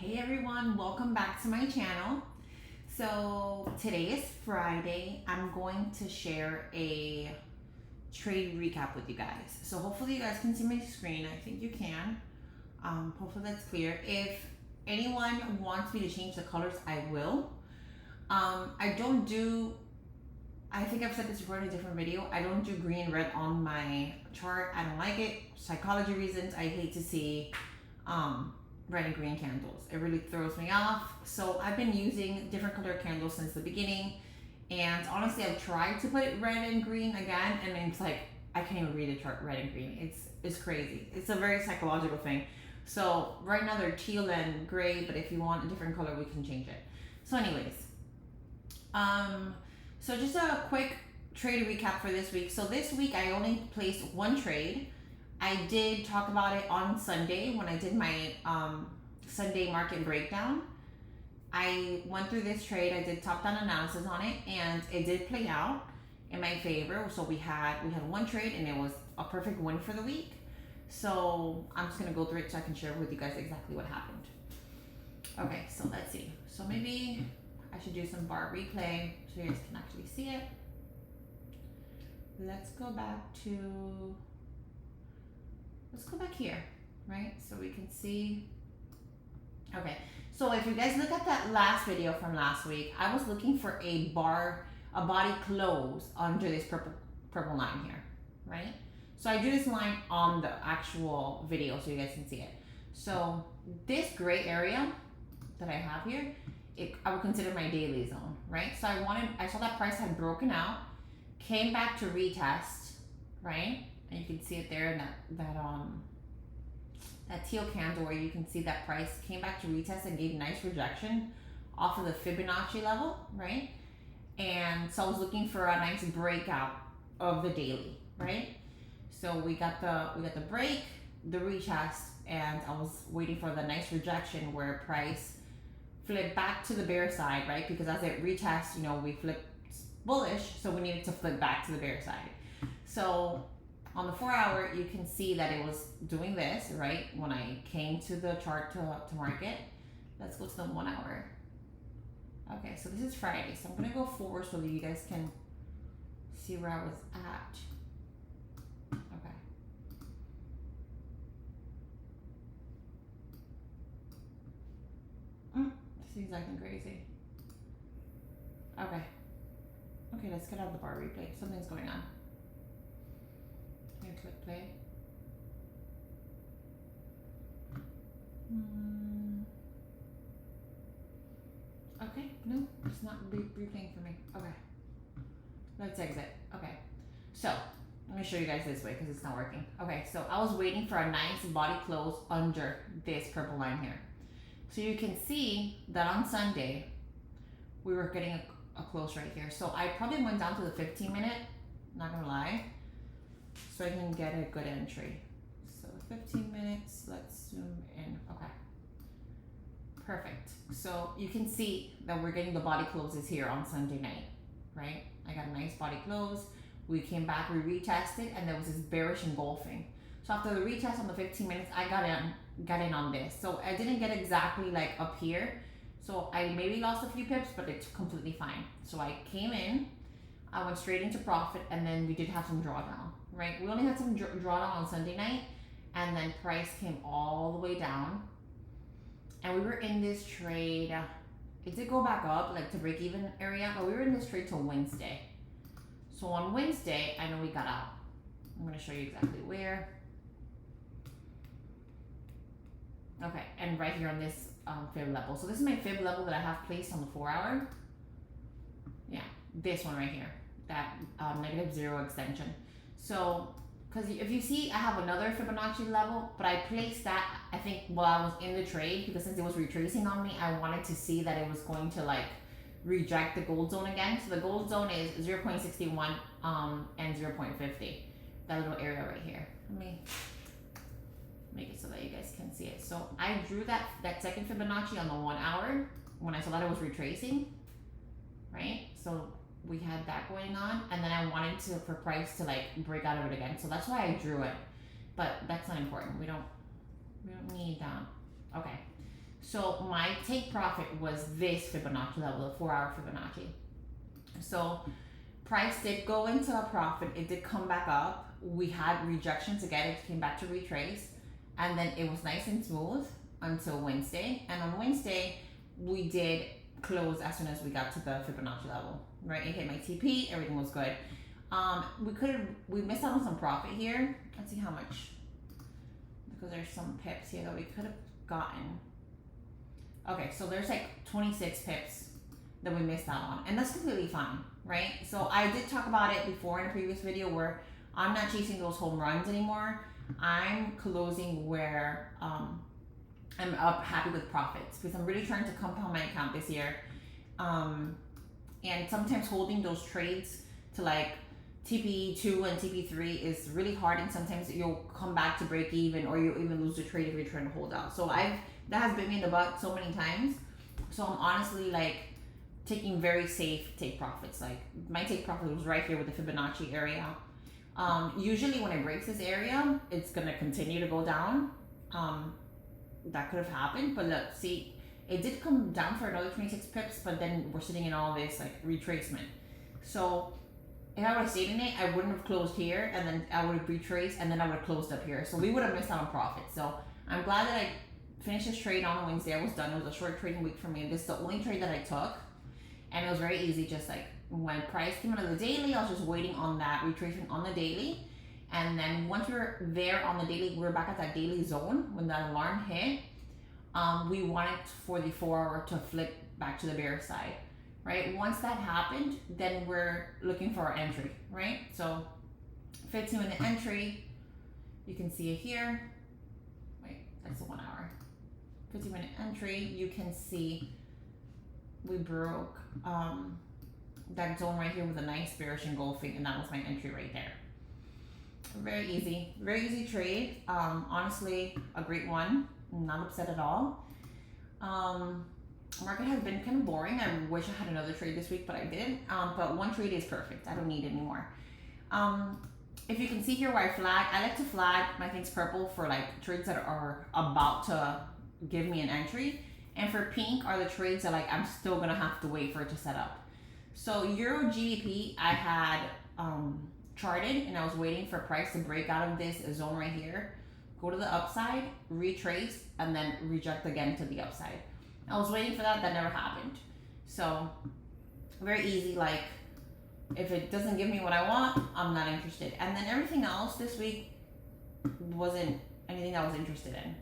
Hey everyone, welcome back to my channel. So today is Friday. I'm going to share a trade recap with you guys. So hopefully you guys can see my screen. I think you can. Hopefully that's clear. If anyone wants me to change the colors, I will. I think I've said this before in a different video. I don't do green and red on my chart. I don't like it. Psychology reasons. I hate to see red and green candles. It really throws me off. So I've been using different color candles since the beginning. And honestly, I've tried to put red and green again, and it's like, I can't even read the chart red and green. It's crazy. It's a very psychological thing. So right now they're teal and gray, but if you want a different color, we can change it. So anyways, so just a quick trade recap for this week. So this week I only placed one trade. I did talk about it on Sunday when I did my Sunday market breakdown. I went through this trade. I did top-down analysis on it, and it did play out in my favor. So we had one trade, and it was a perfect win for the week. So I'm just gonna go through it so I can share with you guys exactly what happened. Okay, so let's see. So maybe I should do some bar replay so you guys can actually see it. Let's go back here, right? So we can see. Okay, so if you guys look at that last video from last week, I was looking for a body close under this purple line here, right? So I drew this line on the actual video so you guys can see it. So this gray area that I have here, I would consider my daily zone, right? So I saw that price had broken out, came back to retest, right? And you can see it there in that teal candle where you can see that price came back to retest and gave nice rejection off of the Fibonacci level, right? And so I was looking for a nice breakout of the daily, right? So we got the break, the retest, and I was waiting for the nice rejection where price flipped back to the bear side, right? Because as it retests, we flipped bullish, so we needed to flip back to the bear side. So on the 4 hour, you can see that it was doing this, right? When I came to the chart to market. Let's go to the 1 hour. Okay, so this is Friday. So I'm gonna go forward so that you guys can see where I was at. Okay. This is acting crazy. Okay. Okay, let's get out of the bar replay. Something's going on. Here, click play. Okay, no, it's not replaying for me. Okay, let's exit. Okay, so let me show you guys this way because it's not working. Okay, so I was waiting for a nice body close under this purple line here. So you can see that on Sunday, we were getting a close right here. So I probably went down to the 15-minute, not gonna lie, so I can get a good entry. So 15 minutes, let's zoom in. Okay, perfect. So you can see that we're getting the body closes here on Sunday night, right? I got a nice body close. We came back, we retested, and there was this bearish engulfing. So after the retest on the 15 minutes, I got in on this. So I didn't get exactly like up here. So I maybe lost a few pips, but it's completely fine. So I came in, I went straight into profit, and then we did have some drawdown, right? We only had some drawdown on Sunday night, and then price came all the way down. And we were in this trade, it did go back up, like to break even area, but we were in this trade till Wednesday. So on Wednesday, I know we got out. I'm gonna show you exactly where. Okay, and right here on this fib level. So this is my fib level that I have placed on the 4 hour. Yeah, this one right here, that -0 extension. So, because if you see, I have another Fibonacci level, but I placed that, I think, while I was in the trade, because since it was retracing on me, I wanted to see that it was going to like reject the gold zone again. So the gold zone is 0.61 and 0.50, that little area right here. Let me make it so that you guys can see it. So I drew that second Fibonacci on the 1 hour when I saw that it was retracing, right? So we had that going on, and then I wanted for price to like break out of it again. So that's why I drew it, but that's not important. We don't need that. Okay, So my take profit was this Fibonacci level, the 4-hour Fibonacci. So price did go into a profit. It did come back up. We had rejections again. It came back to retrace, and then it was nice and smooth until Wednesday. And on Wednesday, we did close as soon as we got to the Fibonacci level, right? It hit my TP. Everything was good. We missed out on some profit here. Let's see how much, because there's some pips here that we could have gotten. Okay, so there's like 26 pips that we missed out on, and that's completely fine, right? So I did talk about it before in a previous video where I'm not chasing those home runs anymore. I'm closing where I'm up happy with profits, because I'm really trying to compound my account this year. And sometimes holding those trades to like TP2 and TP3 is really hard, and sometimes you'll come back to break even, or you'll even lose the trade if you're trying to hold out. So that has bit me in the butt so many times. So I'm honestly like taking very safe take profits. Like my take profit was right here with the Fibonacci area. Usually when it breaks this area, it's gonna continue to go down. That could have happened, but look, see, it did come down for another 26 pips, but then we're sitting in all this like retracement. So if I would have stayed in it, I wouldn't have closed here, and then I would have retraced, and then I would have closed up here. So we would have missed out on profit. So I'm glad that I finished this trade on a Wednesday. I was done. It was a short trading week for me. This is the only trade that I took, and it was very easy. Just like when price came out of the daily, I was just waiting on that retracement on the daily. And then once we were there on the daily, we were back at that daily zone when that alarm hit. We wanted for the 4-hour to flip back to the bear side, right? Once that happened, then we're looking for our entry, right? So 15-minute entry, you can see it here. Wait, that's the 1 hour. 15-minute entry, you can see we broke that zone right here with a nice bearish engulfing, and that was my entry right there. Very easy trade. Honestly, a great one. I'm not upset at all. Market has been kind of boring. I wish I had another trade this week, but I didn't. But one trade is perfect. I don't need it anymore. If you can see here where I flag, I like to flag my things purple for like trades that are about to give me an entry. And for pink are the trades that like I'm still gonna have to wait for it to set up. So Euro GBP, I had charted, and I was waiting for price to break out of this zone right here, go to the upside, retrace, and then reject again to the upside. I was waiting for that. That never happened. So very easy. Like if it doesn't give me what I want, I'm not interested. And then everything else this week wasn't anything I was interested in.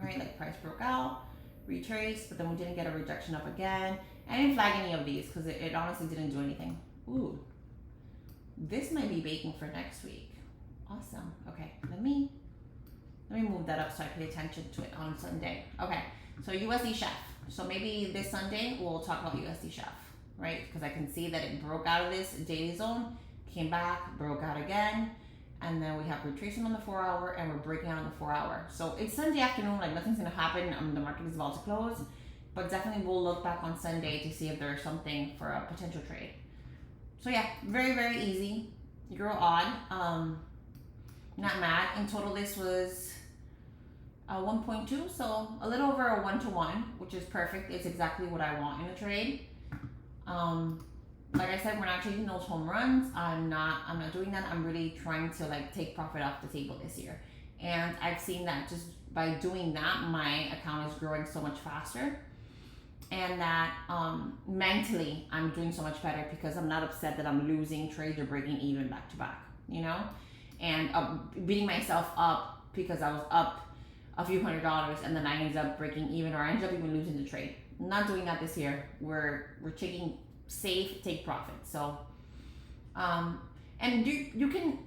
Right? Like price broke out, retrace, but then we didn't get a rejection up again. I didn't flag any of these because it honestly didn't do anything. Ooh, this might be baking for next week. Awesome. Okay, let me move that up so I pay attention to it on Sunday. Okay, so USD chef. So maybe this Sunday we'll talk about USD chef, right? Because I can see that it broke out of this daily zone, came back, broke out again, and then we have retracement on the 4-hour, and we're breaking out on the 4-hour. So it's Sunday afternoon, like nothing's gonna happen. The market is about to close, but definitely we'll look back on Sunday to see if there's something for a potential trade. So yeah, very easy. Euro odd. Not mad. In total, this was 1.2, so a little over a 1-to-1, which is perfect. It's exactly what I want in a trade. Like I said, we're not chasing those home runs. I'm not doing that. I'm really trying to like take profit off the table this year, and I've seen that just by doing that, my account is growing so much faster, and that mentally I'm doing so much better because I'm not upset that I'm losing trades or breaking even back to back, you know, and beating myself up because I was up a few $100 and then I ended up breaking even, or I ended up even losing the trade. I'm not doing that this year. We're taking safe, take profit. So and you can,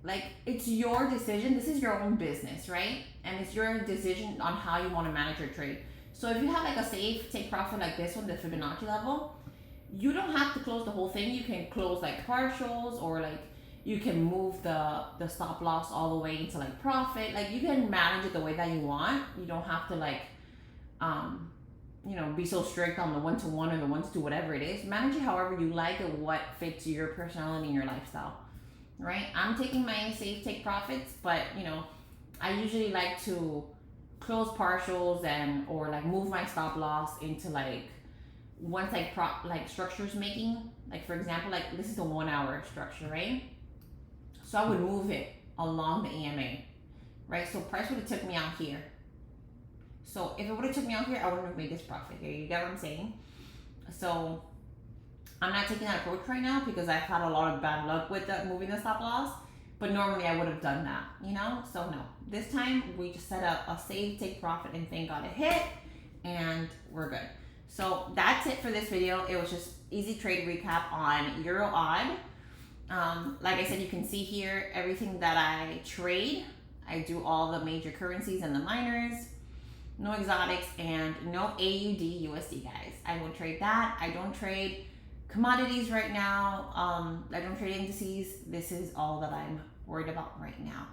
like, it's your decision. This is your own business, right? And it's your decision on how you want to manage your trade. So if you have like a safe take profit like this one, the Fibonacci level, you don't have to close the whole thing. You can close like partials, or like you can move the stop loss all the way into like profit. Like you can manage it the way that you want. You don't have to like you know, be so strict on the 1-to-1 or the 1-to-2, whatever it is. Manage it however you like and what fits your personality and your lifestyle, right? I'm taking my safe take profits, but you know, I usually like to close partials and or like move my stop loss into like once like structures making, like for example, like this is a 1 hour structure, right? So I would move it along the EMA, right? So price would have took me out here. So if it would have took me out here, I wouldn't have made this profit here. You get what I'm saying? So I'm not taking that approach right now because I've had a lot of bad luck with moving the stop loss. But normally I would have done that, you know? So no, this time we just set up a save, take profit, and thank God it hit, and we're good. So that's it for this video. It was just easy trade recap on Euro AUD. Like I said, you can see here everything that I trade. I do all the major currencies and the minors, no exotics, and no AUD USD, guys. I won't trade that. I don't trade commodities right now. I don't trade indices. This is all that I'm worried about right now.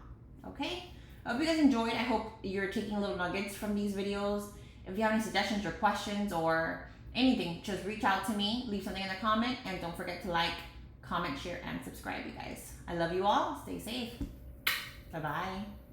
Okay? I hope you guys enjoyed. I hope you're taking little nuggets from these videos. If you have any suggestions or questions or anything, just reach out to me. Leave something in the comment. And don't forget to like, comment, share, and subscribe, you guys. I love you all. Stay safe. Bye-bye.